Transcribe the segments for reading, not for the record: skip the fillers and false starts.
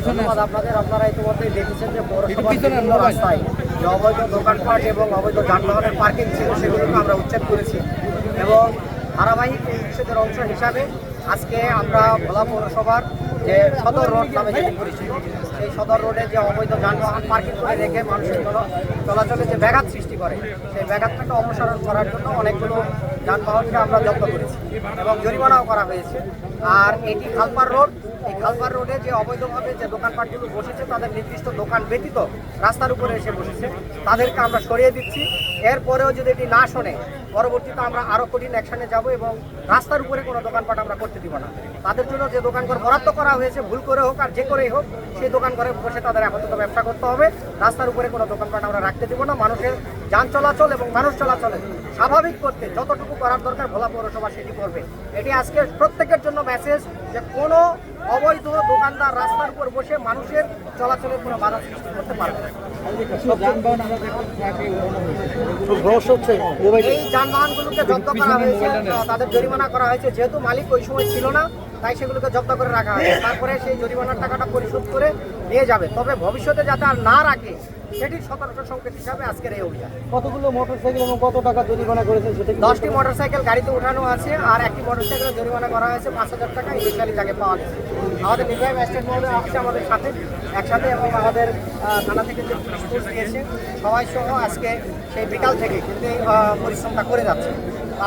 ধন্যবাদ আপনাদের। আপনারা ইতিমধ্যেই দেখেছেন যে পৌরসভার বিভিন্ন রাস্তায় যে অবৈধ দোকানপাট এবং অবৈধ যানবাহনের পার্কিং ছিল সেগুলোকে আমরা উচ্ছেদ করেছি এবং ধারাবাহিক এই উচ্ছেদের অংশ হিসাবে আজকে আমরা ভোলা পৌরসভার যে সদর রোড নামে যেটি পরিচিত সেই সদর রোডে যে অবৈধ যানবাহন পার্কিং করে রেখে মানুষের চলাচলে যে ব্যাঘাত সৃষ্টি করে সেই ব্যাঘাতটাকে অপসারণ করার জন্য অনেকগুলো যানবাহনকে আমরা জব্দ করেছি এবং জরিমানাও করা হয়েছে। আর এটি খালপার রোড, এই খালপার রোডে যে অবৈধভাবে যে দোকানপাটগুলো বসেছে তাদের নির্দিষ্ট দোকান ব্যতীত রাস্তার উপরে এসে বসেছে তাদেরকে আমরা সরিয়ে দিচ্ছি। এরপরেও যদি এটি না শোনে পরবর্তীতে আমরা আরও কঠিন অ্যাকশনে যাব এবং রাস্তার উপরে কোনো দোকানপাট আমরা করতে দিব না। তাদের জন্য যে দোকানঘর বরাদ্দ করা হয়েছে ভুল করে হোক আর যে করেই হোক সেই দোকানঘরে বসে তাদের আপাতত ব্যবসা করতে হবে। রাস্তার উপরে কোনো দোকানপাট আমরা রাখতে দিব না। মানুষের যান চলাচল এবং মানুষ চলাচলে স্বাভাবিক করতে যতটুকু করার দরকার ভোলা পৌরসভা সেটি করবে। এটি আজকে প্রত্যেকের জন্য মেসেজ যে কোনো অবৈধ দোকানদার রাস্তার উপর বসে মানুষের চলাচলের কোনো বাধা সৃষ্টি করতে পারবে না। এই যানবাহনগুলোকে জব্দ করা হয়েছে, তাদের জরিমানা করা হয়েছে। যেহেতু মালিক ওই সময় ছিল না তাই সেগুলোকে জব্দ করে রাখা হয়েছে। তারপরে সেই জরিমানার টাকাটা পরিশোধ করে নিয়ে যাবে। তবে ভবিষ্যতে যাতে আর না রাখে সেটির সতর্ক সংকেত হিসাবে আজকের এই অভিযান। কতগুলো মোটরসাইকেল এবং কত টাকা জরিমানা করেছেন সেটা 10টি মোটরসাইকেল গাড়িতে উঠানো আছে আর একটি মোটরসাইকেল জরিমানা করা হয়েছে 5,000 টাকা। ইনিশিয়ালি তাকে পাওয়া গেছে। আমাদের নির্বাহী ম্যাজিস্ট্রেট মহোদয় আসছে আমাদের সাথে একসাথে এবং আমাদের থানা থেকে যে পুলিশ ফোর্স দিয়েছে সবাই সহ আজকে সেই বিকাল থেকে কিন্তু এই পরিশ্রমটা করে যাচ্ছে।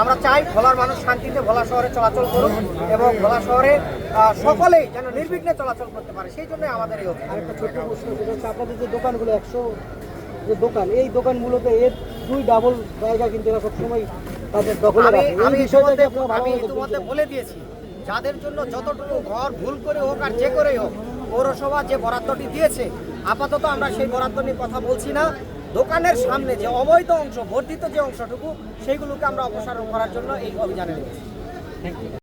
আমরা চাই ভোলার মানুষ শান্তিতে ভোলা শহরে চলাচল করুক এবং ভোলা শহরে সকলেই যেন নির্বিঘ্নে চলাচল করতে পারে, সেই জন্য আমাদের এই অভিযান। আরেকটা ছোট্ট প্রশ্ন, সেটা হচ্ছে আপনাদের যে দোকানগুলো 100 যে দোকান, এই দোকানগুলোতে এর 2 ডাবল জায়গা কিন্তু এরা সবসময় তাদের দখলে রাখে। আমি ইতিমধ্যে বলে দিয়েছি যাদের জন্য যতটুকু ঘর ভুল করে হোক আর যে করেই হোক পৌরসভা যে বরাদ্দটি দিয়েছে আপাতত আমরা সেই বরাদ্দ নিয়ে কথা বলছি না। দোকানের সামনে যে অবৈধ অংশ বর্ধিত যে অংশটুকু সেইগুলোকে আমরা অপসারণ করার জন্য এই অভিযানে নেমেছি।